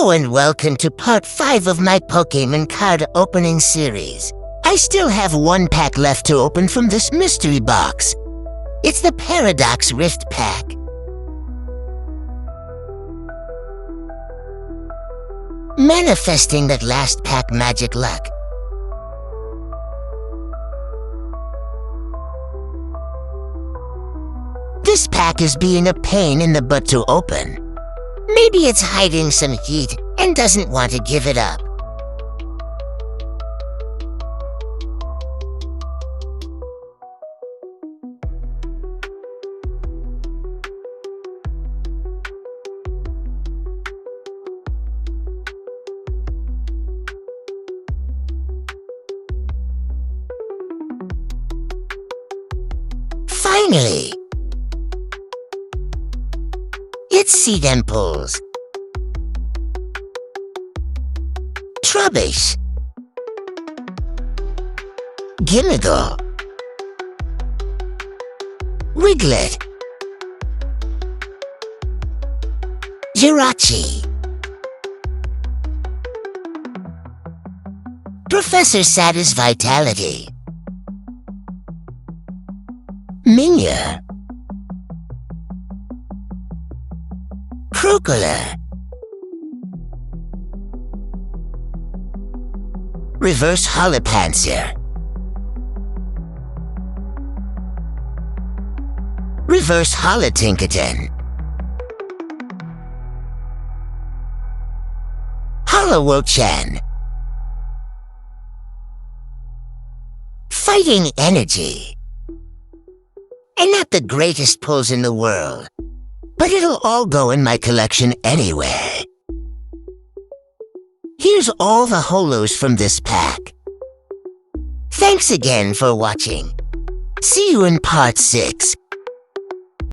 Hello and welcome to part 5 of my Pokémon card opening series. I still have one pack left to open from this mystery box. It's the Paradox Rift pack. Manifesting that last pack magic luck. This pack is being a pain in the butt to open. Maybe it's hiding some heat and doesn't want to give it up. Finally! It's Seed Impulse. Trubbish. Gimmigle. Wiglet. Jirachi. Professor Sad's Vitality. Minya. Crocula. Reverse Holopanzer. Reverse Holotinkaton. Holowochan. Fighting Energy. And not the greatest pulls in the world, but it'll all go in my collection anyway. Here's all the holos from this pack. Thanks again for watching. See you in part 6.